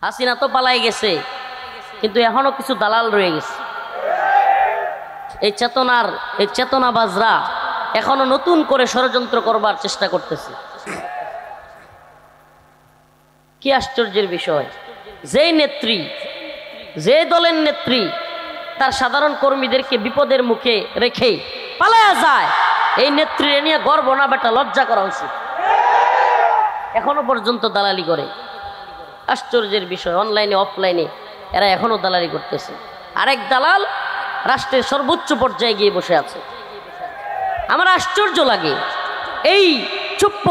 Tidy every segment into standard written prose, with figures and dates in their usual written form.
হাসিনা তো পালাই গেছে, কিন্তু এখনো কিছু দালাল রয়ে গেছে। এই চেতনাবাজরা এখনো নতুন করে ষড়যন্ত্র করবার চেষ্টা করতেছে। কি আশ্চর্যের বিষয়, যেই নেত্রী, যে দলের নেত্রী তার সাধারণ কর্মীদেরকে বিপদের মুখে রেখে পালায়া যায়, এই নেত্রীর নিয়ে গর্ব না বেটা, লজ্জা করা উচিত। এখনো পর্যন্ত দালালি করে। আশ্চর্যের বিষয়, অনলাইনে অফলাইনে এরা এখনো দালালি করতেছে। আরেক দালাল রাষ্ট্রের সর্বোচ্চ পর্যায়ে গিয়ে বসে আছে। আমার আশ্চর্য লাগে, এই চুপ্প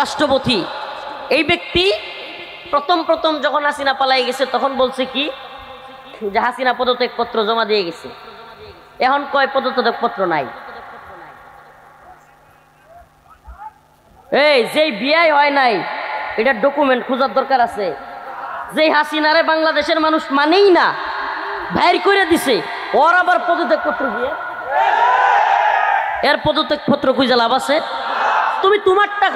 রাষ্ট্রপতি, এই ব্যক্তি প্রথম যখন হাসিনা পালাই গেছে তখন বলছে কি যে হাসিনা পদত্যাগপত্র জমা দিয়ে গেছে। এখন কয় পদত্যাগপত্র নাই। এই যেই বিয়ে হয় নাই এটা ডকুমেন্ট খোঁজার দরকার আছে। যেই হাসিনারে বাংলাদেশের মানুষ মানেই না, বাইর করে দিছে, ওর আবার পদত্যাগপত্র দিয়ে এর পদত্যাগপত্র খুঁজে লাভ আছে? তুমি তোমারটা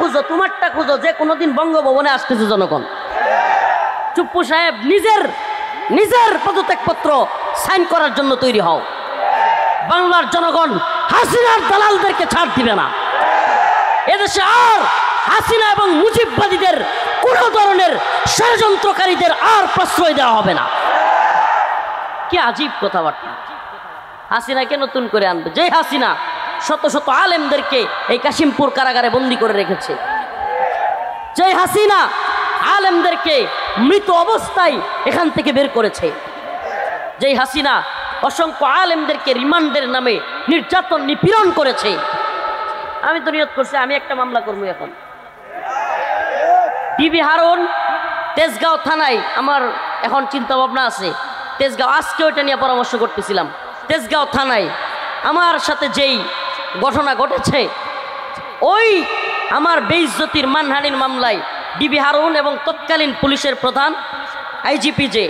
খুঁজো, যে কোনোদিন বঙ্গভবনে আসতেছে জনগণ। চুপ্পু সাহেব নিজের পদত্যাগপত্র সাইন করার জন্য তৈরি হও। বাংলার জনগণ হাসিনার দালালদেরকে ছাড় দিবে না। এদেশে আর হাসিনা এবং মুজিববাদীদের কোন ধরনের ষড়যন্ত্রকারীদের আর প্রশ্রয় দেওয়া হবে না। কি আজীব কথাবার্তা। হাসিনাকে নতুন করে আনবে, যে হাসিনা শত শত আলেমদেরকে এই কাশিমপুর কারাগারে বন্দী করে রেখেছে, যে হাসিনা আলেমদেরকে মৃত অবস্থায় এখান থেকে বের করেছে, যে হাসিনা অসংখ্য আলেমদেরকে রিমান্ডের নামে নির্যাতন নিপীড়ন করেছে। আমি তো নিয়ত করছি আমি একটা মামলা করবো এখন। ডিবি হারুন তেজগাঁও থানায়, আমার এখন চিন্তা ভাবনা আছে তেজগাঁও, আজকে ওইটা নিয়ে পরামর্শ করতেছিলাম। তেজগাঁও থানায় আমার সাথে যেই ঘটনা ঘটেছে, ওই আমার বেইজ্জতির মানহানির মামলায় ডিবি হারুন এবং তৎকালীন পুলিশের প্রধান আইজিপি যে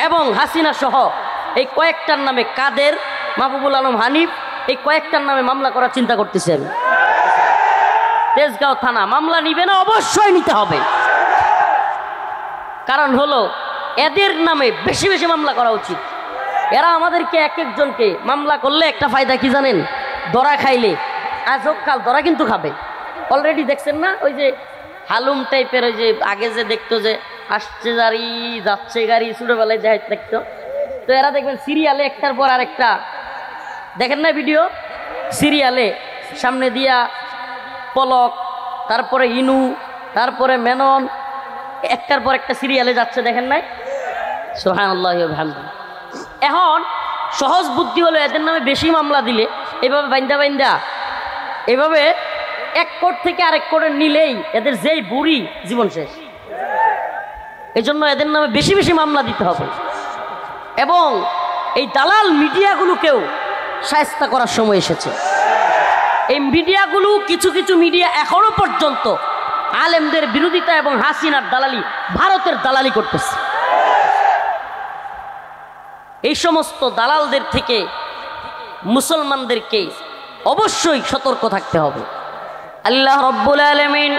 এবং হাসিনা সহ এই কয়েকটার নামে, কাদের, মাহবুবুল আলম হানিফ, এই কয়েকটার নামে মামলা করার চিন্তা করতেছেন। তেজগাঁও থানা মামলা নিবে না? অবশ্যই নিতে হবে। কারণ হলো এদের নামে বেশি বেশি মামলা করা উচিত। এরা আমাদেরকে এক একজনকে মামলা করলে একটা ফায়দা কি জানেন? ধরা খাইলে আজ হোক কাল ধরা কিন্তু খাবে। অলরেডি দেখছেন না, ওই যে হালুম টাইপের, ওই যে আগে যে দেখতো যে আসছে গাড়ি যাচ্ছে গাড়ি, ছোটবেলায় যাই দেখতো, তো এরা দেখবেন সিরিয়ালে একটার পর আরেকটা, দেখেন না ভিডিও, সিরিয়ালে সামনে দিয়া পলক, তারপরে ইনু, তারপরে মেনন, একটার পর একটা সিরিয়ালে যাচ্ছে, দেখেন নাই? সুবহানাল্লাহ ওয়া বিহামদিহি। এখন সহজ বুদ্ধি হলো এদের নামে বেশি মামলা দিলে, এভাবে বাইন্দা এভাবে এক কোর্ট থেকে আরেক কোর্টে নিলেই এদের যেই বুড়ি জীবন শেষ। এই জন্য এদের নামে বেশি বেশি মামলা দিতে হবে। এবং এই দালাল মিডিয়াগুলোকেও শায়েস্তা করার সময় এসেছে। এই মিডিয়াগুলো, কিছু কিছু মিডিয়া এখনো পর্যন্ত আলেমদের বিরোধিতা এবং হাসিনার দালালি, ভারতের দালালি করতেছে। এই সমস্ত দালালদের থেকে মুসলমানদেরকে অবশ্যই সতর্ক থাকতে হবে। আল্লাহ রব্বুল আলামিন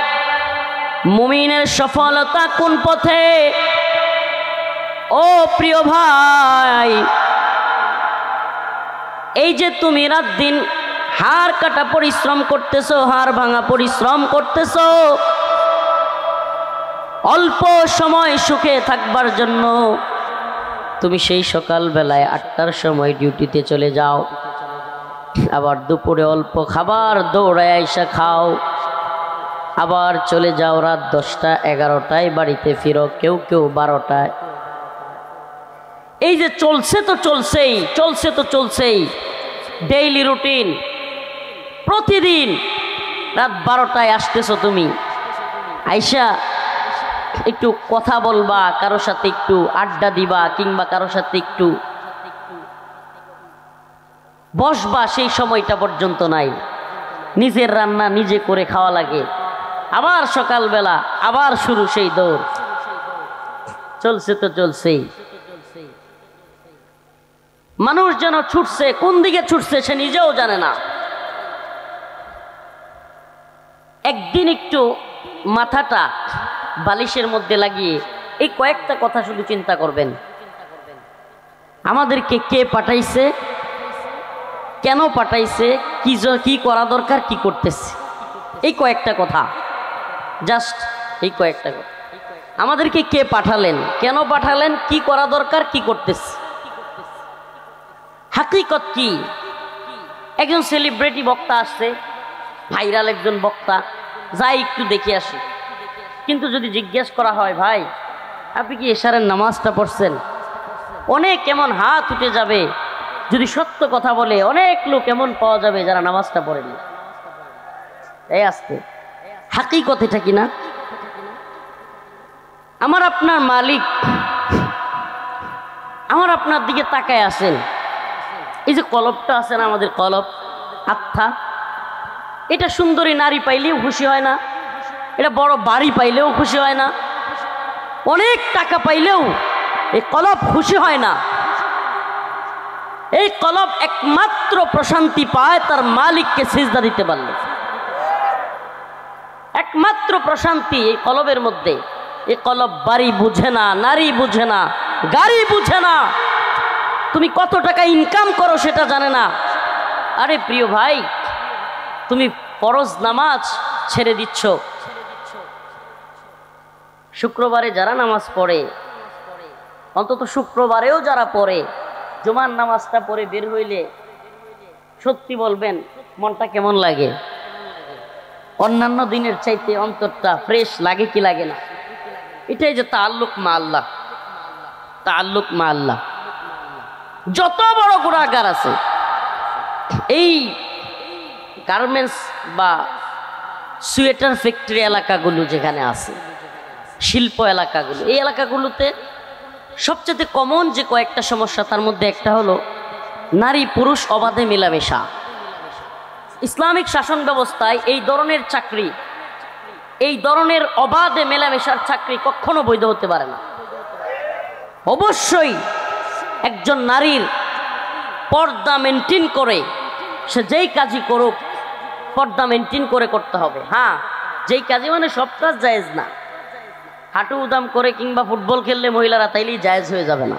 মুমিনের সফলতা কোন পথে? ও প্রিয় ভাই, এই যে তুমি রাত দিন হাড় কাটা পরিশ্রম করতেছো, হাড় ভাঙা পরিশ্রম করতেছো অল্প সময় সুখে থাকবার জন্য, তুমি সেই সকাল বেলায় 8টার সময় ডিউটিতে চলে যাও, আবার দুপুরে অল্প খাবার দৌড়ায় আইসা খাও, আবার চলে যাও রাত 10টা 11টায় বাড়িতে ফিরো, কেউ 12টায়। এই যে চলছে তো চলছেই ডেইলি রুটিন। প্রতিদিন রাত 12টায় আসতেছো তুমি, আইসা একটু কথা বলবা, কারোর সাথে একটু আড্ডা দিবা, কিংবা কারোর সাথে একটু বসবা, সেই সময়টা পর্যন্ত নাই। নিজের রান্না নিজে করে খাওয়া লাগে, আবার সকালবেলা আবার শুরু সেই দৌড়। চলছে তো চলছেই। মানুষ যেন ছুটছে, কোন দিকে ছুটছে সে নিজেও জানে না। একদিন একটু মাথাটা বালিশের মধ্যে লাগিয়ে এই কয়েকটা কথা শুধু চিন্তা করবেন। আমাদেরকে কে পাঠাইছে, কেন পাঠাইছে, কি করা দরকার, কি করতেছে, এই কয়েকটা কথা, জাস্ট এই কয়েকটা কথা। আমাদেরকে কে পাঠালেন, কেন পাঠালেন, কি করা দরকার, কি করতেছে। হাকিকত কি? একজন সেলিব্রিটি বক্তা আসছে, ভাইরাল একজন বক্তা, যাই একটু দেখে আসি। কিন্তু যদি জিজ্ঞেস করা হয়, ভাই আপনি কি এশারের নামাজটা পড়ছেন, অনেক এমন হাত উঠে যাবে। যদি সত্য কথা বলে অনেক লোক এমন পাওয়া যাবে যারা নামাজটা পড়েনি। এই আসতে হাকিকত এটা কিনা? আমার আপনার মালিক আমার আপনার দিকে তাকায় আছেন। এই যে কলবটা আছে না, আমাদের কলব আত্মা, এটা সুন্দরী নারী পাইলেও খুশি হয় না, এটা বড় বাড়ি পাইলেও খুশি হয় না, অনেক টাকা পাইলেও এই কলব খুশি হয় না। এই কলব একমাত্র প্রশান্তি পায় তার মালিককে সিজদা দিতে পারলে। একমাত্র প্রশান্তি এই কলবের মধ্যে। এই কলব বাড়ি বুঝে না, নারী বুঝে না, গাড়ি বুঝে না, তুমি কত টাকা ইনকাম করো সেটা জানে না। আরে প্রিয় ভাই, তুমি ফরজ নামাজ ছেড়ে দিচ্ছ। শুক্রবারে যারা নামাজ পড়ে, অন্তত শুক্রবারেও যারা পড়ে, জুমার নামাজটা পড়ে বের হইলে সত্যি বলবেন মনটা কেমন লাগে? অন্যান্য দিনের চাইতে অন্তরটা ফ্রেশ লাগে কি লাগে না? এটাই যে তাআল্লুক মা আল্লাহ, তাআল্লুক মা আল্লাহ। যত বড় গুনাহগার আছে, এই গার্মেন্টস বা সোয়েটার ফ্যাক্টরি এলাকাগুলো যেখানে আছে, শিল্প এলাকাগুলো, এই এলাকাগুলোতে সবচেয়ে কমন যে কয়েকটা সমস্যা, তার মধ্যে একটা হলো নারী পুরুষ অবাধে মেলামেশা। ইসলামিক শাসন ব্যবস্থায় এই ধরনের চাকরি, এই ধরনের অবাধে মেলামেশার চাকরি কখনো বৈধ হতে পারে না। অবশ্যই একজন নারীর পর্দা মেনটেন করে, সে যেই কাজই করুক পর্দা মেনটেন করে করতে হবে। হ্যাঁ, যেই কাজই মানে সব কাজ জায়েজ না। হাঁটু উদাম করে কিংবা ফুটবল খেললে মহিলারা তাইলেই জায়েজ হয়ে যাবে না।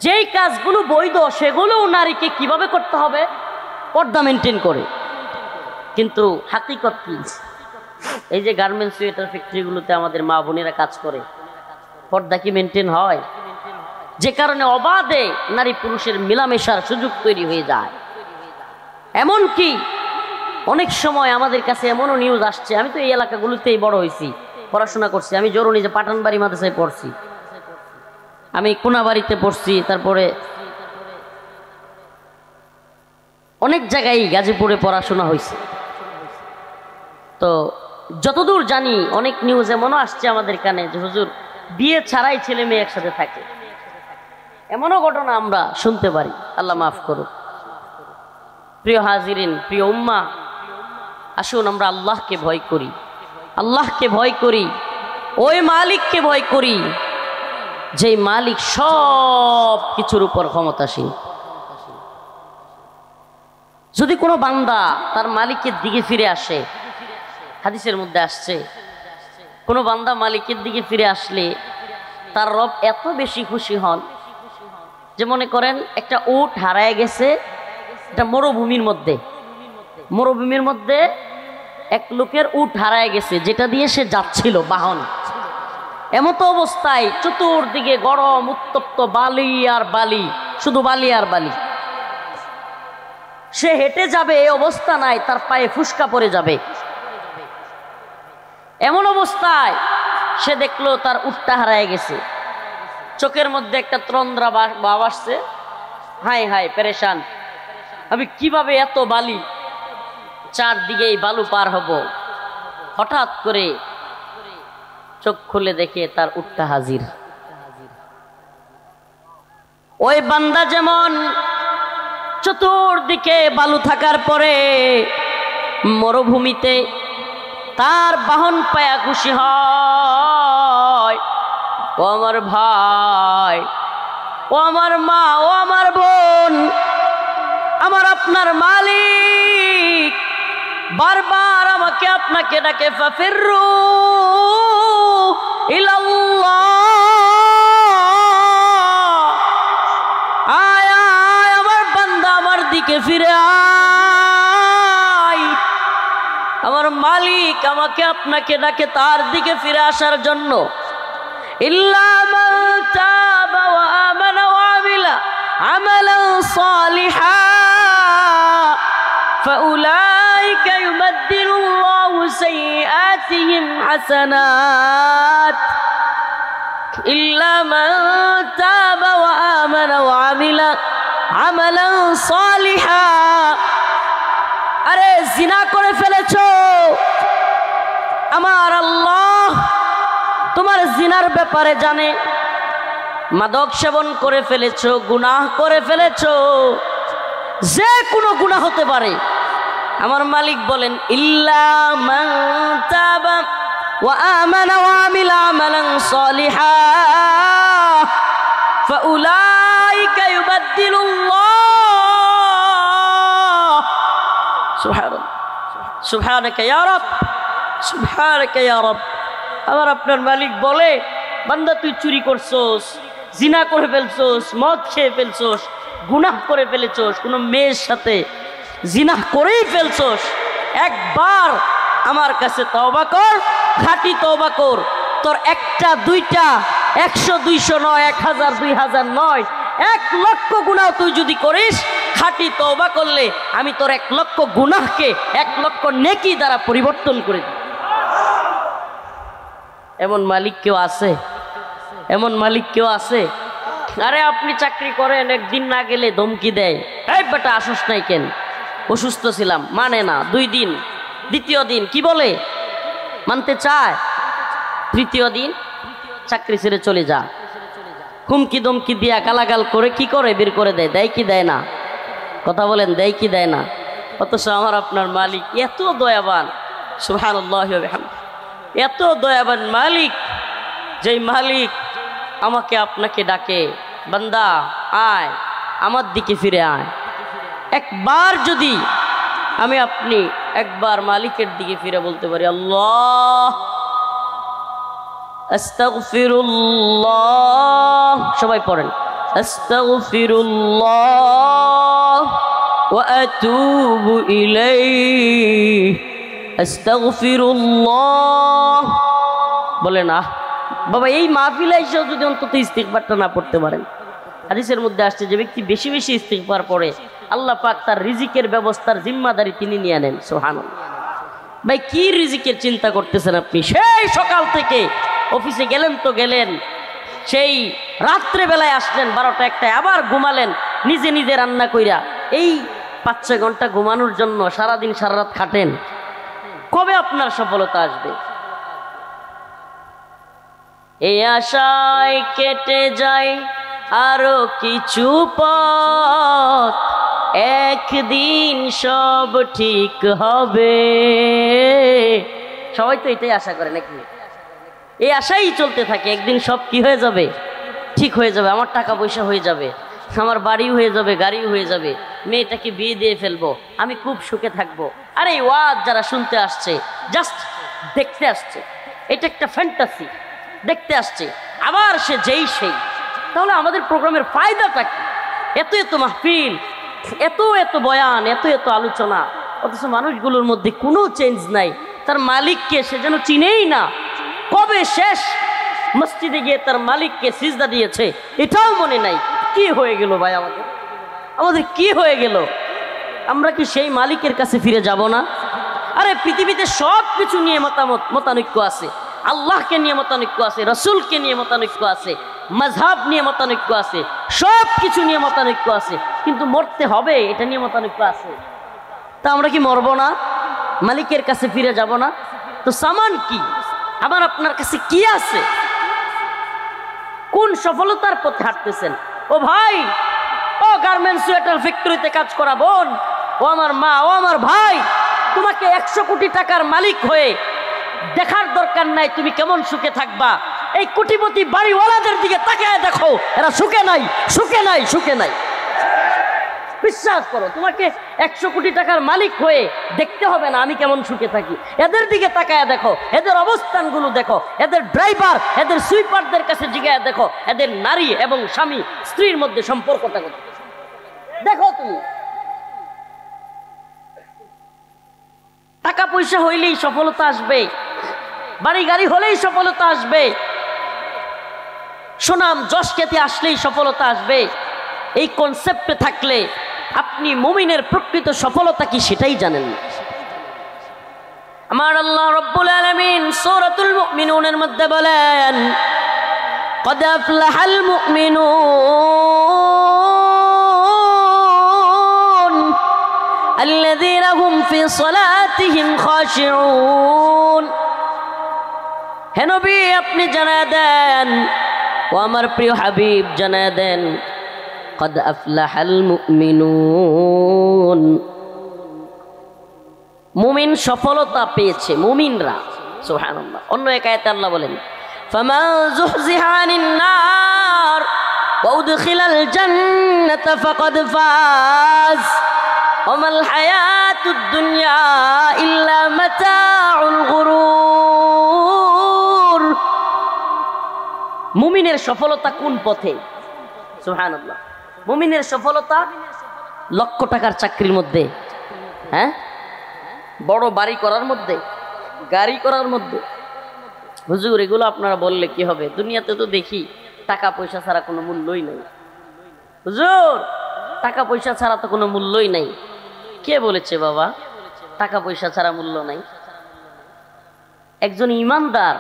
যেই কাজগুলো বৈধ সেগুলোও নারীকে কিভাবে করতে হবে? পর্দা মেনটেন করে। কিন্তু হাকিকত কি? এই যে গার্মেন্টস সোয়েটার ফ্যাক্টরিগুলোতে আমাদের মা বোনেরা কাজ করে, পর্দা কি মেনটেন হয়? যে কারণে অবাধে নারী পুরুষের মেলামেশার সুযোগ তৈরি হয়ে যায়। এমনকি অনেক সময় আমাদের কাছে এমনও নিউজ আসছে, আমি তো এই এলাকাগুলোতেই বড় হয়েছি, পড়াশোনা করছি। আমি জরুরি যে পাঠানবাড়ি মাদ্রাসায় পড়ছি, আমি কোনাবাড়িতে পড়ছি, তারপরে অনেক জায়গায় গাজীপুরে পড়াশোনা হয়েছে। তো যতদূর জানি অনেক নিউজ এমনও আসছে আমাদের কানে যে হুজুর বিয়ে ছাড়াই ছেলে মেয়ে একসাথে থাকে, এমনও ঘটনা আমরা শুনতে পারি। আল্লাহ মাফ করুক। প্রিয় হাজিরিন, প্রিয় উম্মাহ, আসুন আমরা আল্লাহকে ভয় করি, আল্লাহকে ভয় করি, ওই মালিককে ভয় করি যেই মালিক সব কিছুর উপর ক্ষমতাসীন। যদি কোনো বান্দা তার মালিকের দিকে ফিরে আসে, হাদিসের মধ্যে আসছে, কোনো বান্দা মালিকের দিকে ফিরে আসলে তার রব এত বেশি খুশি হন যে মনে করেন একটা উট হারায় গেছে, এটা মরুভূমির মধ্যে, মরুভূমির মধ্যে এক লোকের উট হারায় গেছে যেটা দিয়ে সে যাচ্ছিল বাহন। এমতো অবস্থায় চতুর্দিকে গরম উত্তপ্ত বালি আর বালি, শুধু বালি আর বালি। সে হেঁটে যাবে এই অবস্থা নাই, তার পায়ে ফুসকা পড়ে যাবে। এমন অবস্থায় সে দেখলো তার উটটা হারায় গেছে। চোখের মধ্যে একটা তন্দ্রা ভাব আসছে, হাই হাই পেরেশান, আমি কিভাবে এত বালি, চারদিকে এই বালু পার হব। হঠাৎ করে চোখ খুলে দেখে তার উটটা হাজির। ওই বান্দা যেমন চতুর্দিকে বালু থাকার পরে মরুভূমিতে তার বাহন পায়া খুশি হয়, ও আমার ভাই, ও আমার মা, ও আমার বোন, আমার আপনার মালিক বারবার আমাকে আপনাকে ডাকে, ফাফিরু ইলাল্লাহ, দিকে ফিরে আয়। আমার মালিক আমাকে আপনাকে ডাকে তার দিকে ফিরে আসার জন্য। ইল্লা মান তাবা ওয়া আমানা ওয়া আমিলা আমালান সালিহান ফাউলাইকা ইউবাদদিলুল্লাহু সাইয়্যাতিহিম হাসানাত। ইল্লা মান তাবা ওয়া আমানা ওয়া আমিলা আমালান সালিহান। আরে জিনা করে ফেলেছো, আমার আল্লাহ তোমার জিনার ব্যাপারে জানে। মাদক সেবন করে ফেলেছো, গুনাহ করে ফেলেছো, যে কোনো গুনাহ হতে পারে। আমার মালিক বলেন ইল্লা মান তাবা ওয়া আমানা ওয়া আমিলা আমালান সালিহান ফাউলাইকা ইউবাদদিলুল্লাহ। সুবহানাল্লাহ, সুবহানাকা ইয়া রব, সুবহানাকা ইয়া রব। আবার আপনার মালিক বলে বান্দা তুই চুরি করছস, জিনা করে ফেলছস, মদ খেয়ে ফেলছস, গুনাহ করে ফেলেছস, কোনো মেয়ের সাথে জিনা করেই ফেলছস, একবার আমার কাছে তওবা কর, খাঁটি তওবা কর। তোর একটা দুইটা 100 200 নয়, 1000 2000 নয়, 1 লক্ষ গুনাহ তুই যদি করিস, খাঁটি তওবা করলে আমি তোর 1 লক্ষ গুনাহকে 1 লক্ষ নেকি দ্বারা পরিবর্তন করে দিই। এমন মালিক কেউ আছে? এমন মালিক কেউ আছে? আরে আপনি চাকরি করেন, একদিন না গেলে ধমকি দেয়, এই বেটা আসস নাই কেন? অসুস্থ ছিলাম, মানে না। 2 দিন, দ্বিতীয় দিন কি বলে? মানতে চায়। তৃতীয় দিন চাকরি ছেড়ে চলে যা। হুমকি দমকি দিয়া গালাগাল করে কি করে বের করে দেয়? দেয় কি দেয় না? কথা বলেন, দেয় কি দেয় না? অথচ আমার আপনার মালিক এত দয়াবান, সুবহানাল্লাহ ওয়া বিহামদিহি, এত দয়াবান মালিক, যেই মালিক আমাকে আপনাকে ডাকে, বান্দা আয় আমার দিকে ফিরে আয়। একবার যদি আমি আপনি একবার মালিকের দিকে ফিরে বলতে পারি আল্লাহ আস্তাগফিরুল্লাহ, সবাই পড়েন আস্তাগফিরুল্লাহ ওয়া আতুবু ইলাইহি, আস্তাগফিরুল্লাহ বলেন। বাবা এই মাহফিলে এসেও যদি অন্তত ইস্তিগফারটা না পড়তে পারেন। হাদিসের মধ্যে আসছে যে ব্যক্তি বেশি বেশি ইস্তিগফার পড়ে আল্লাহ পাক তার রিজিকের ব্যবস্থার জিম্মাদারি তিনি নিয়ে নেন। সুবহানাল্লাহ। ভাই কি রিজিকের চিন্তা করতেছেন আপনি? সেই সকাল থেকে অফিসে গেলেন তো গেলেন, সেই রাত্রে বেলায় আসলেন 12টা 1টায়, আবার ঘুমালেন নিজে নিজে রান্না কইরা। এই 5-6 ঘন্টা ঘুমানোর জন্য সারাদিন সারা রাত খাটেন, কবে আপনার সফলতা আসবে? এই আশায় কেটে যায় আরো কিছু পথ, একদিন সব ঠিক হবে। সবাই তো এটাই আশা করে নাকি? এই আশাই চলতে থাকে, একদিন সব কি হয়ে যাবে? ঠিক হয়ে যাবে, আমার টাকা পয়সা হয়ে যাবে, আমার বাড়ি হয়ে যাবে, গাড়ি হয়ে যাবে, মেয়েটাকে বিয়ে দিয়ে ফেলবো, আমি খুব সুখে থাকবো। আরে এই ওয়াজ যারা শুনতে আসছে জাস্ট দেখতে আসছে, এটা একটা ফ্যান্টাসি, দেখতে আসছে, আবার সে যেই সেই। তাহলে আমাদের প্রোগ্রামের ফায়দাটা কি? এত এত মাহফিল, এত এত বয়ান, এত এত আলোচনা, অথচ মানুষগুলোর মধ্যে কোনো চেঞ্জ নাই। তার মালিককে সে যেন চিনেই না। কবে শেষ মসজিদে গিয়ে তার মালিককে সিজদা দিয়েছে এটাও মনে নাই। কি হয়ে গেল ভাই? আমাদের কি হয়ে গেল? আমরা কি সেই মালিকের কাছে ফিরে যাব না? আরে পৃথিবীতে সব কিছু নিয়ে মতানৈক্য আছে, আল্লাহকে নিয়ে মতানৈক্য আছে, রসুলকে নিয়ে মতানৈক্য আছে, মাযহাব নিয়ে মতানৈক্য আছে, সব কিছু নিয়ে মতানৈক্য আছে, কিন্তু মরতে হবে এটা নিয়ে মতানৈক্য আছে। তা আমরা কি মরবো না? মালিকের কাছে ফিরে যাব না? তো সামান কি? আমার আপনার কাছে কি আছে? কোন সফলতার পথে হাঁটতেছেন? ও ভাই, ও গার্মেন্টস সোয়েটার ফ্যাক্টরিতে কাজ করা বোন, ও আমার মা, ও আমার ভাই, তোমাকে 100 কোটি টাকার মালিক হয়ে দেখার দরকার নাই তুমি কেমন সুখে থাকবা। এই কোটিপতি বাড়িওয়ালাদের দিকে তাকায় দেখো, এরা সুখে নাই, সুখে নাই, সুখে নাই। বিশ্বাস করো, তোমাকে 100 কোটি টাকার মালিক হয়ে দেখতে হবে না আমি কেমন সুখে থাকি। এদের দিকে তাকায় দেখো, এদের অবস্থানগুলো দেখো, এদের ড্রাইভার, এদের সুইপারদের কাছে জিজ্ঞাসা দেখো, এদের নারী এবং স্বামী স্ত্রীর মধ্যে সম্পর্কটা দেখো। তুমি টাকা পয়সা হইলেই সফলতা আসবে, বাড়ি গাড়ি হলেই সফলতা আসবে, সুনাম যশ খ্যাতি আসলেই সফলতা আসবে, এই কনসেপ্টে থাকলে আপনি মুমিনের প্রকৃত সফলতা কি সেটাই জানেন না। আমার আল্লাহ রাব্বুল আলামিন সূরাতুল মুমিনুনের মধ্যে বলেন, قد أفلح المؤمنون الذين هم في صلاتهم خاشعون। হে নবী আপনি জানায় দেন, ও আমার প্রিয় হাবিব জানায় দেন, قد أفلح المؤمنون, মুমিন সফলতা পেয়েছে, মুমিনরা। সুবহানাল্লাহ। অন্য এক আয়াতে আল্লাহ বলেন, فمن زحزح عن النار وأدخل الجنة فقد فاز وما الحياة الدنيا إلا متاع الغرور। মুমিনের সফলতা কোন পথে? সুবহানাল্লাহ। মুমিনের সফলতা লক্ষ টাকার চাকরির মধ্যে, হ্যাঁ, বড় বাড়ি করার মধ্যে, গাড়ি করার মধ্যে। হুজুর এগুলো আপনারা বললে কি হবে? দুনিয়াতে তো দেখি টাকা পয়সা ছাড়া কোনো মূল্যই নাই। হুজুর টাকা পয়সা ছাড়া তো কোনো মূল্যই নাই। কে বলেছে বাবা টাকা পয়সা ছাড়া মূল্য নাই? একজন ইমানদার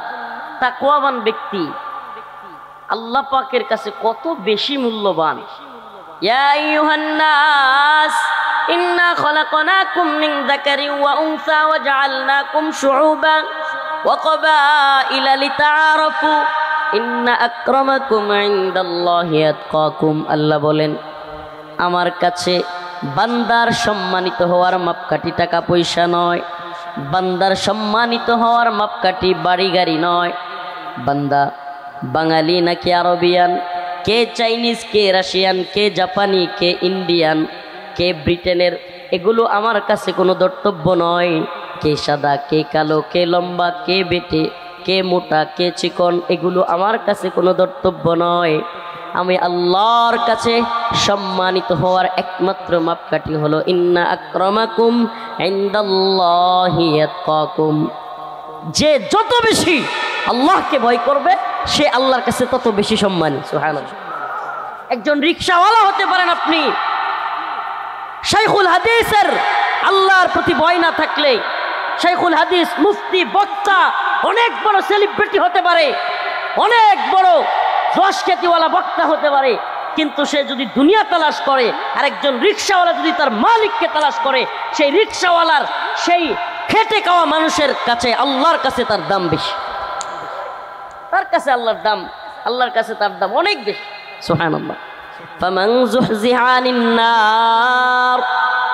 তাকওয়াবান ব্যক্তি আল্লাহ পাকের কাছে কত বেশি মূল্যবান। ইয়া আইয়ুহান নাস ইন্না খলাকনাকুম মিন যাকারিন ওয়া উনসা ওয়া জাআলনাকুম শুউবান ওয়া ক্বাবাইলা লিতাআরাফু ইন্না আকরামাকুম ইনদাল্লাহি আতকাকুম। আল্লাহ বলেন, আমার কাছে বান্দার সম্মানিত হওয়ার মাপকাঠি টাকা পয়সা নয়, বান্দার সম্মানিত হওয়ার মাপকাঠি বাড়ি গাড়ি নয়। বান্দা বাঙালি নাকি আরবিয়ান, কে চাইনিজ, কে রাশিয়ান, কে জাপানি, কে ইন্ডিয়ান, কে ব্রিটেনের, এগুলো আমার কাছে কোনো দর্তব্য নয়। কে সাদা, কে কালো, কে লম্বা, কে বেটে, কে মোটা, কে চিকন, এগুলো আমার কাছে কোনো দর্তব্য নয়। আমি আল্লাহর কাছে সম্মানিত হওয়ার একমাত্র মাপকাঠি হলো ইন্না আকরামাকুম ইনদাল্লাহি আতকাকুম। যে যত বেশি আল্লাহকে ভয় করবে সে আল্লাহর কাছে তত বেশি সম্মানী। সুবহানাল্লাহ। একজন রিকশাওয়ালা হতে পারেন আপনি, শাইখুল হাদিসের আল্লাহর প্রতি ভয় না থাকলে শাইখুল হাদিস, মুফতি, বক্তা, অনেক বড় সেলিব্রিটি হতে পারে, অনেক বড় যশ খ্যাতিওয়ালা বক্তা হতে পারে, কিন্তু সে যদি দুনিয়া তালাশ করে আর একজন রিকশাওয়ালা যদি তার মালিককে তালাশ করে, সেই রিকশাওয়ালার, সেই খেটে খাওয়া মানুষের কাছে আল্লাহর কাছে তার দাম বেশি। তার কাছে আল্লাহর দাম, আল্লাহর কাছে তার দাম অনেক বেশি। সুবহানাল্লাহ। ফামান যুহজিহা আনিন নার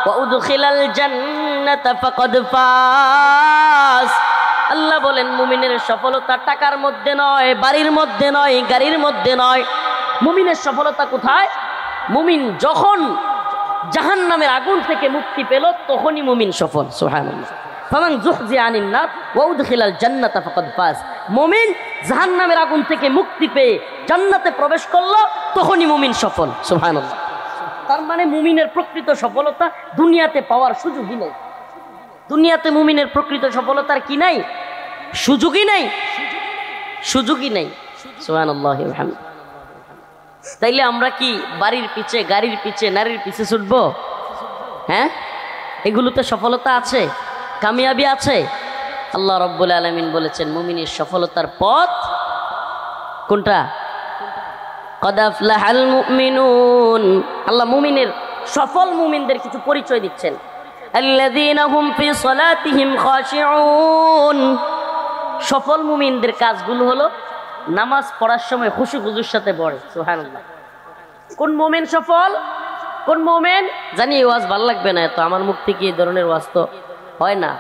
ওয়া উদখিলাল জান্নাতা ফাকাদ ফাজ। আল্লাহ বলেন, মুমিনের সফলতা টাকার মধ্যে নয়, বাড়ির মধ্যে নয়, গাড়ির মধ্যে নয়। মুমিনের সফলতা কোথায়? মুমিন যখন জাহান্নামের আগুন থেকে মুক্তি পেল তখনই মুমিন সফল। সুবহানাল্লাহ। ফামান যুহজিহা আনিন নার ওয়া উদখিলাল জান্নাতা ফাকাদ ফাজ। মুমিন জাহান্নামের আগুন থেকে মুক্তি পেয়ে জান্নাতে প্রবেশ করলো তখনই মুমিন সফল। সুবহানাল্লাহ। তার মানে মুমিনের প্রকৃত সফলতা দুনিয়াতে পাওয়ার সুযোগই নেই। দুনিয়াতে মুমিনের প্রকৃত সফলতার কি নাই? সুযোগই নাই, সুযোগই নাই। সুবহানাল্লাহ। তাইলে আমরা কি বাড়ির পিছে, গাড়ির পিছে, নারীর পিছে ছুটবো? হ্যাঁ, এগুলোতে সফলতা আছে, কামিয়াবি আছে? আল্লাহ রাব্বুল আলামিন বলেছেন মুমিনের সফলতার পথ কোনটা? قد أفلح المؤمنون। আল্লাহ মুমিনের, সফল মুমিনদের কিছু পরিচয় দিচ্ছেন। الذين هم في صلاتهم خاشعون। সফল মুমিনদের কাজগুলো হলো নামাজ পড়ার সময় খুশু খুজুর সাথে পড়ে। সুবহানাল্লাহ। কোন মুমিন সফল? কোন মুমিন? জানি এই ওয়াজ ভালো লাগবে না, এত আমার মুখ থেকে এই ধরনের ওয়াজ তো হয় না,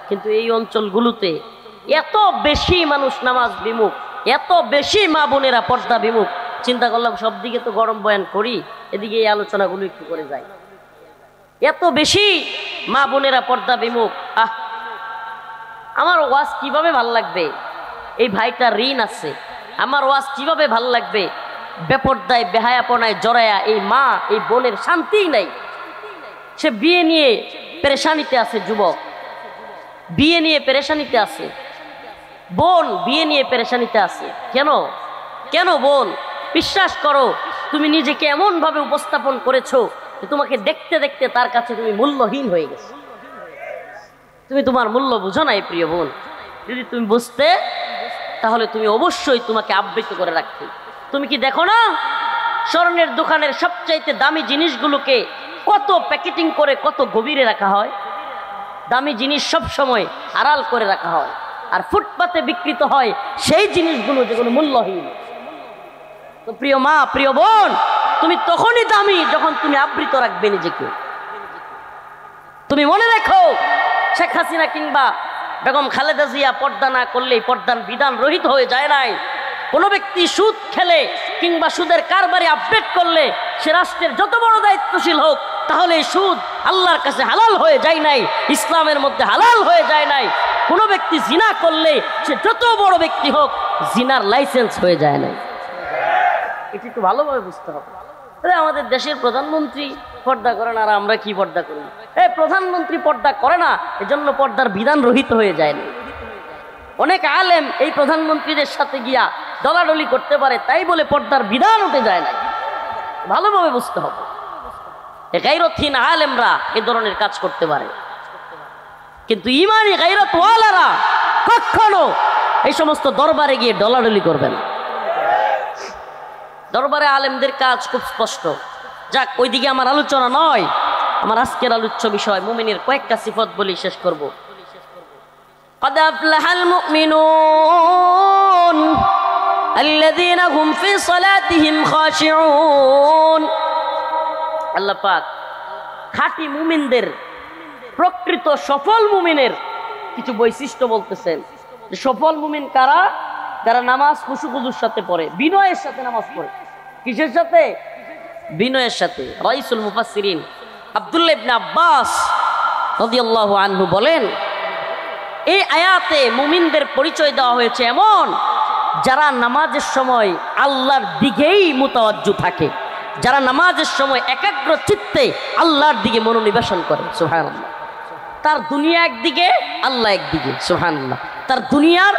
কিন্তু এই অঞ্চলগুলোতে এত বেশি মানুষ নামাজ বিমুখ, এত বেশি মা বোনেরা পর্দা বিমুখ, চিন্তা করলাম সব দিকে তো গরম বয়ান করি, এদিকে এই আলোচনাগুলো একটু করে যাই। এত বেশি মা বোনেরা পর্দা বিমুখ, আমার ওয়াজ কিভাবে ভাল লাগবে? এই ভাইটার ঋণ আছে। আমার ওয়াজ কিভাবে ভাল লাগবে? বেপর্দায়, বেহায়াপনায় জড়ায়া এই মা, এই বোনের শান্তিই নাই। সে বিয়ে নিয়ে পেরেশানিতে আছে, যুবক বিয়ে নিয়ে পেরেশানিতে আছে, বোন বিয়ে নিয়ে পেরেশানিতে আছে। কেন কেন বোন? বিশ্বাস করো, তুমি নিজেকে এমনভাবে উপস্থাপন করেছো যে তোমাকে দেখতে দেখতে তার কাছে তুমি মূল্যহীন হয়ে গেছো। তুমি তোমার মূল্য বুঝো নাই প্রিয় বোন। যদি তুমি বুঝতে, তাহলে তুমি অবশ্যই তোমাকে আবৃত করে রাখতে। তুমি কি দেখো না স্বর্ণের দোকানের সবচাইতে দামি জিনিসগুলোকে কত প্যাকেটিং করে কত গভীরে রাখা হয়? দামি জিনিস সব সময় আড়াল করে রাখা হয়, আর ফুটপাতে বিক্রিত হয় সেই জিনিসগুলো যেগুলো মূল্যহীন। তো প্রিয় মা, প্রিয় বোন, তুমি তখনই দামি যখন তুমি আবৃত রাখবে নিজেকে। তুমি মনে রেখো, শেখ হাসিনা কিংবা বেগম খালেদা জিয়া পর্দা না করলেই পর্দার বিধান রহিত হয়ে যায় নাই। কোনো ব্যক্তি সুদ খেলে কিংবা সুদের কারবারে আপডেট করলে সে রাষ্ট্রের যত বড় দায়িত্বশীল হোক, তাহলে সুদ আল্লাহর কাছে হালাল হয়ে যায় নাই, ইসলামের মধ্যে হালাল হয়ে যায় নাই। কোনো ব্যক্তি জিনা করলে সে যত বড় ব্যক্তি হোক, জিনার লাইসেন্স হয়ে যায় নাই। এটি একটু ভালোভাবে বুঝতে হবে। আমাদের দেশের প্রধানমন্ত্রী পর্দা করে না, আর আমরা কি পর্দা করি? প্রধানমন্ত্রী পর্দা করে না, এজন্য পর্দার বিধান রহিত হয়ে যায় না। অনেক আলেম এই প্রধানমন্ত্রীদের সাথে গিয়া দলাদলি করতে পারে, তাই বলে পর্দার বিধান উঠে যায় না। ভালোভাবে বুঝতে হবে। গায়রতহীন আলেমরা এ ধরনের কাজ করতে পারে, কিন্তু ইমানি গায়রতওয়ালারা কখনো এই সমস্ত দরবারে গিয়ে দলাদলি করবে না। দরবারে আলেমদের কাজ খুব স্পষ্ট। যাক, ওইদিকে আমার আলোচনা নয়। আমার আজকের আলোচ্য বিষয় মুমিনের কয়েকটা সিফত বলি শেষ করব। قد أفلح المؤمنون الذين هم في صلاتهم خاشعون। আল্লাহ পাক খাঁটি মুমিনদের, প্রকৃত সফল মুমিনের কিছু বৈশিষ্ট্য বলতেছেন। সফল মুমিন কারা? যারা নামাজ খুশুখুজুর সাথে পড়ে, বিনয়ের সাথে নামাজ পড়ে। কিসের সাথে? বিনয়ের সাথে। রাইসুল মুফাসসিরিন আব্দুল্লাহ ইবনে আব্বাস রাদিয়াল্লাহু আনহু বলেন, এই আয়াতে মুমিনদের পরিচয় দেওয়া হয়েছে এমন যারা নামাজের সময় আল্লাহর দিকেই মুতাওয়াজ্জু থাকে, যারা নামাজের সময় একাগ্র চিত্তে আল্লাহর দিকে মনোনিবেশন করে। সুবহানাল্লাহ। তার দুনিয়া একদিকে, আল্লাহ একদিকে। সুবহানাল্লাহ। তার দুনিয়ার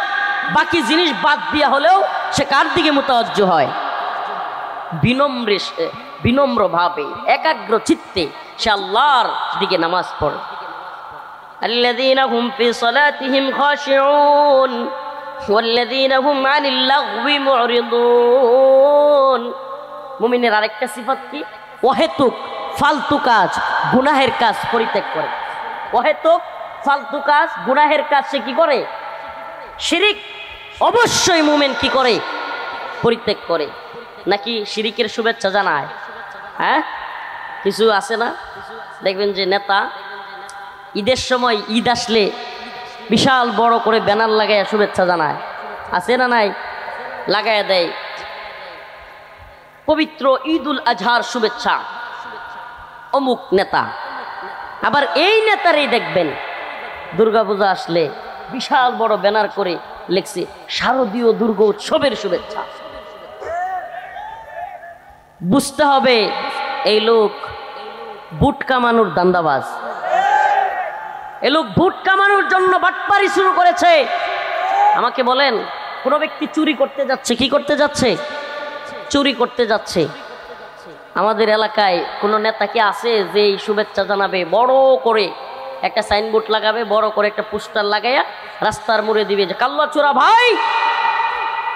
বাকি জিনিস বাদ দিয়া হলেও সে কার দিকে মুতাওয়াজ্জু হয়? বিনম্রভাবে একাগ্র চিত্তে সে আল্লাহর দিকে নামাজ পড়ে। الذين هم في صلاتهم خاشعون والذين هم عن اللغو معرضون। মুমিনের আরেকটা সিফাত কি? অহেতুক ফালতু কাজ, গুনাহের কাজ পরিত্যাগ করে। অহেতুক ফালতু কাজ, গুনাহের কাজ সে কি করে? শিরিক অবশ্যই মুমিন কি করে? পরিত্যাগ করে। নাকি শিরিকের শুভেচ্ছা জানায়? হ্যাঁ, কিছু আছে না, দেখবেন যে নেতা ঈদের সময়, ঈদ আসলে বিশাল বড় করে ব্যানার লাগায় শুভেচ্ছা জানায়। আছে না নাই? লাগায় দেয় পবিত্র ঈদুল আজহার শুভেচ্ছা অমুক নেতা। আবার এই নেতারই দেখবেন দুর্গাপূজা আসলে বিশাল বড় ব্যানার করে লেখছে শারদীয় দুর্গা উৎসবের শুভেচ্ছা। বুঝতে হবে এই লোক বুট কামানোর দান্দাবাজ। এ লোক ভোট কামানোর জন্য বাটপারি শুরু করেছে। আমাকে বলেন, কোন ব্যক্তি চুরি করতে যাচ্ছে, কি করতে যাচ্ছে? চুরি করতে যাচ্ছে। আমাদের এলাকায় কোন নেতা কি আছে যে এই শুভেচ্ছা জানাবে, বড় করে একটা সাইনবোর্ড লাগাবে, বড় করে একটা পোস্টার লাগাইয়া রাস্তার মোড়ে দিবে যে কাল্লা চোরা ভাই,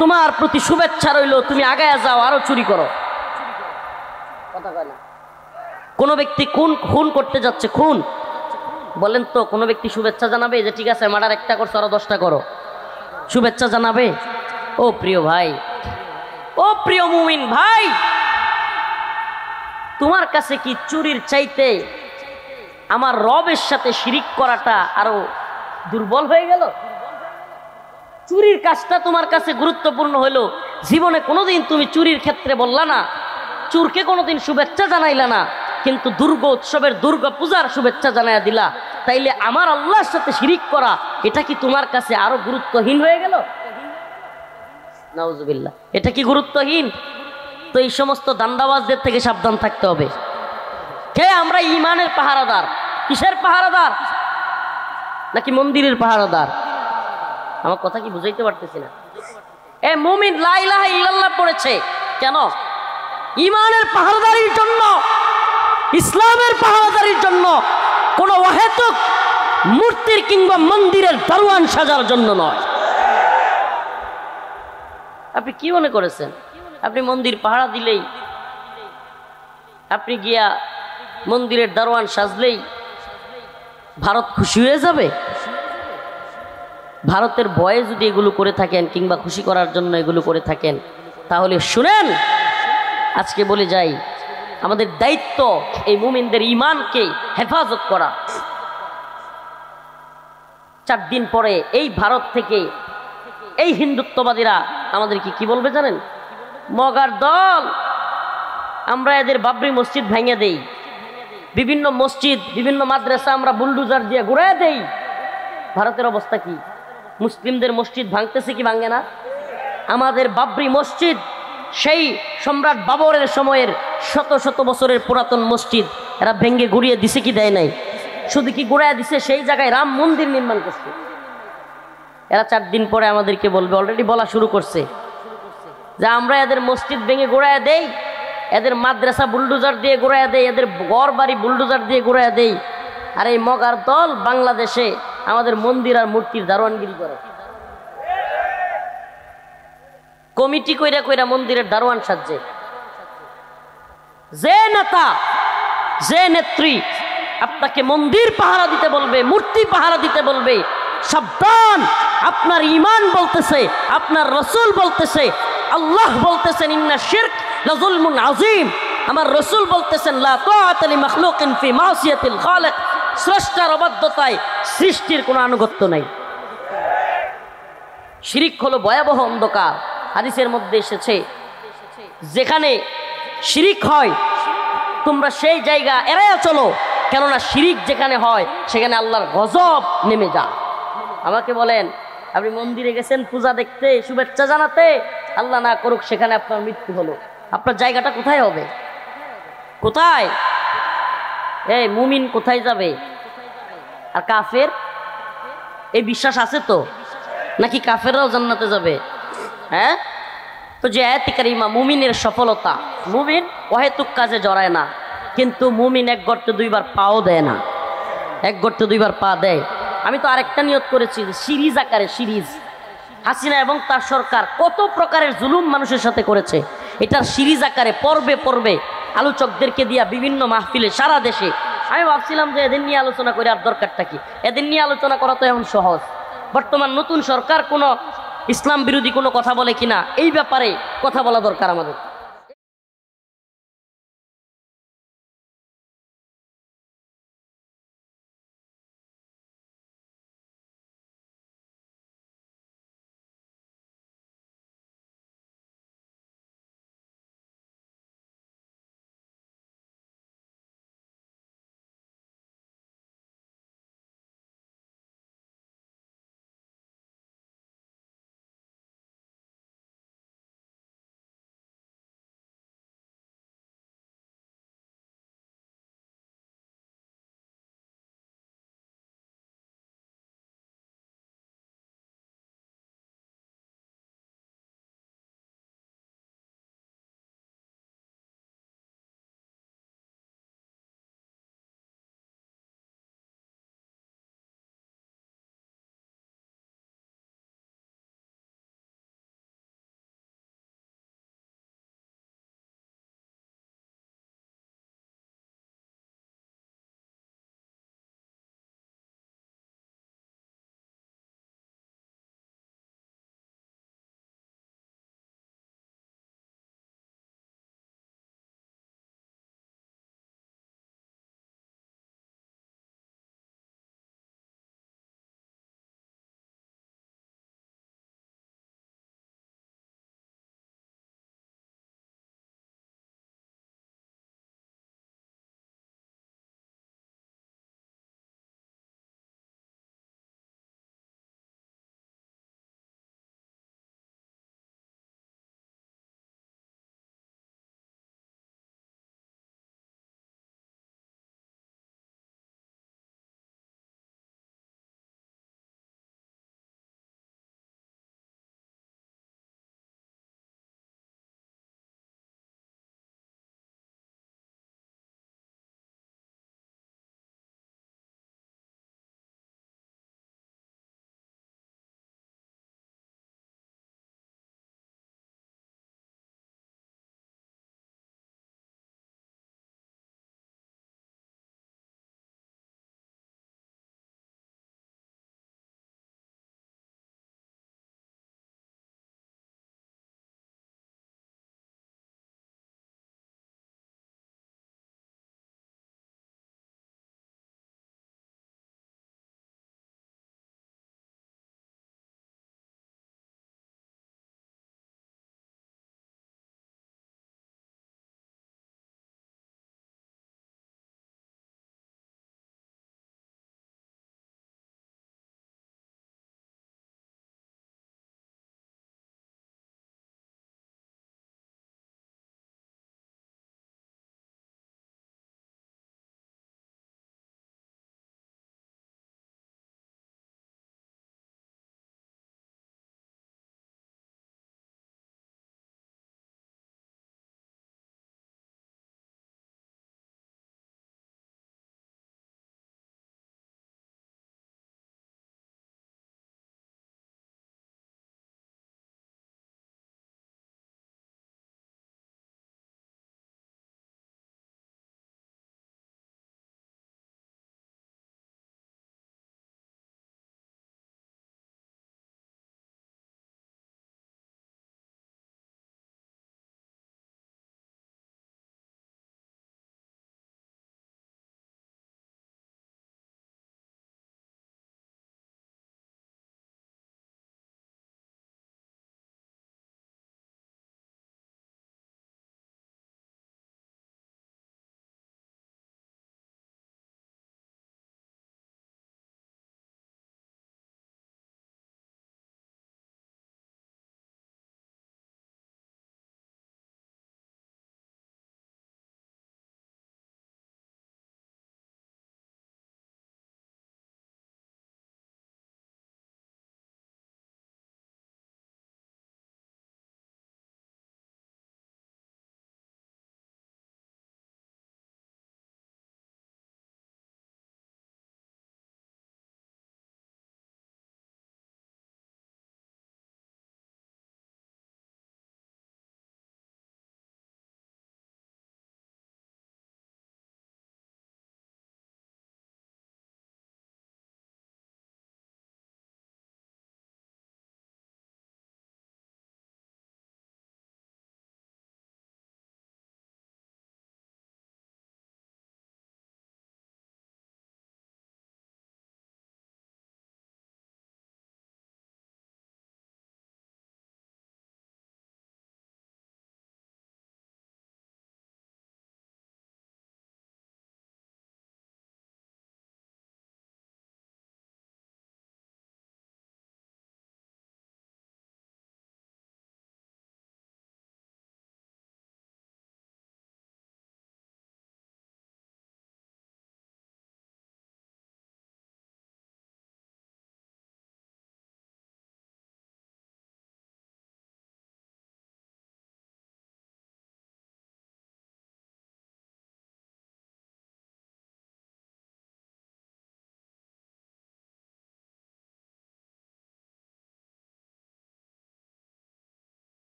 তোমার প্রতি শুভেচ্ছা রইল, তুমি আগায়া যাও, আরো চুরি করো? কথা কয় না। কোন ব্যক্তি খুন করতে যাচ্ছে, খুন, বলেন তো কোন ব্যক্তি শুভেচ্ছা জানাবে যে ঠিক আছে মার্ডার একটা করছো আরো 10টা করো? শুভেচ্ছা জানাবে? ও প্রিয় ভাই, ও প্রিয় মুমিন ভাই, তোমার কাছে কি চুরির চাইতে আমার রবের সাথে শিরিক করাটা আরো দুর্বল হয়ে গেল? চুরির কাজটা তোমার কাছে গুরুত্বপূর্ণ হলো। জীবনে কোনোদিন তুমি চুরির ক্ষেত্রে বললা না, চুরকে কোনোদিন শুভেচ্ছা জানাইলা না, কিন্তু দুর্গা উৎসবের দুর্গা পূজার শুভেচ্ছা জানাইয়া দিলা। তাইলে আমার আল্লাহর সাথে শিরিক করা এটা কি তোমার কাছে আরো গুরুত্বহীন হয়ে গেল? নাউজুবিল্লাহ। এটা কি গুরুত্বহীন? তো এই সমস্ত দান্দাবাজদের থেকে সাবধান থাকতে হবে। কে আমরা? ইমানের পাহারাদার। কিসের পাহারাদার? নাকি মন্দিরের পাহারাদার? আমার কথা কি বুঝাইতে পারতেছি না? এ মুমিন লা ইলাহা ইল্লাল্লাহ পড়েছে কেন? ইমানের পাহারাদারির জন্য, ইসলামের পাহারাদারির জন্য, কোন অহেতুক মূর্তির কিংবা মন্দিরের দারোয়ান সাজার জন্য নয়। আপনি কি মনে করেছেন আপনি মন্দির পাহারা দিলেই, আপনি গিয়া মন্দিরের দারোয়ান সাজলেই ভারত খুশি হয়ে যাবে? ভারতের ভয়ে যদি এগুলো করে থাকেন কিংবা খুশি করার জন্য এগুলো করে থাকেন, তাহলে শুনেন, আজকে বলে যাই, আমাদের দায়িত্ব এই মুমিনদের ঈমানকে হেফাজত করা। 4 দিন পরে এই ভারত থেকে এই হিন্দুত্ববাদীরা আমাদেরকে কি বলবে জানেন? মগার দল, আমরা এদের বাবরি মসজিদ ভেঙে দেই, বিভিন্ন মসজিদ বিভিন্ন মাদ্রাসা আমরা বুলডোজার দিয়ে ঘুরায় দেই। ভারতের অবস্থা কি? মুসলিমদের মসজিদ ভাঙতেছে কি ভাঙে না? আমাদের বাবরি মসজিদ সেই সম্রাট বাবরের সময়ের শত শত বছরের পুরাতন মসজিদ এরা ভেঙে গুড়িয়ে দিছে কি দেয় নাই? শুধু কি গুড়ায় দিছে, সেই জায়গায় রাম মন্দির নির্মাণ করছে। এরা 4 দিন পরে আমাদেরকে বলবে, অলরেডি বলা শুরু করছে, যে আমরা এদের মসজিদ ভেঙে গুড়ায় দেই, এদের মাদ্রাসা বুলডোজার দিয়ে গুড়ায় দেই, এদের ঘর বাড়ি বুলডোজার দিয়ে গুড়ায় দেই, আর এই মগার দল বাংলাদেশে আমাদের মন্দির আর মূর্তির দারোয়ানগিরি করে। কমিটি কইরা কইরা মন্দিরের দারোয়ান সাজছে। যে নেতা, যে নেত্রী আপনাকে মন্দির পাহারা দিতে বলবে, মূর্তি পাহারা দিতে বলবে, সাবধান, আপনার ঈমান বলতেছে, আপনার রাসূল বলতেছে, আল্লাহ বলতেছেন ইন্না শিরক লাযুলমুন আযীম, আমার রাসূল বলতেছেন লা তাআতা লিমাখলুকিন ফি মাসিয়াতিল খালিক, স্রষ্টার অবাধ্যতায় সৃষ্টির কোনো আনুগত্য নাই। শিরিক হলো ভয়াবহ অন্ধকার। হাদিসের মধ্যে এসেছে, যেখানে শিরিক হয় তোমরা সেই জায়গা এড়াইয়া চলো, কেননা শিরিক যেখানে হয় সেখানে আল্লাহর গজব নেমে যায়। আমাকে বলেন, আপনি মন্দিরে গেছেন পূজা দেখতে, শুভেচ্ছা জানাতে, আল্লাহ না করুক সেখানে আপনার মৃত্যু হলো, আপনার জায়গাটা কোথায় হবে? কোথায়? এই মুমিন কোথায় যাবে? আর কাফের? এই বিশ্বাস আছে তো নাকি কাফেররাও জান্নাতে যাবে? হ্যাঁ, তো যে আয়াত কারিমা মুমিনের সফলতা, মুমিন অহেতুক কাজে জড়ায় না, কিন্তু মুমিন এক গর্তে 2 বার পাও দেয় না, এক গর্তে 2 বার পা দেয়। আমি তো আরেকটা নিয়ত করেছি, সিরিজ আকারে, সিরিজ হাসিনা এবং তার সরকার কত প্রকারের জুলুম মানুষের সাথে করেছে, এটার সিরিজ আকারে পর্বে পর্বে আলোচকদেরকে দিয়া বিভিন্ন মাহফিলে সারা দেশে। আমি ভাবছিলাম যে এদের নিয়ে আলোচনা করে আর দরকারটা কি? এদের নিয়ে আলোচনা করা তো এমন সহজ। বর্তমান নতুন সরকার কোনো ইসলাম বিরোধী কোনো কথা বলে কিনা, এই ব্যাপারে কথা বলা দরকার আমাদের।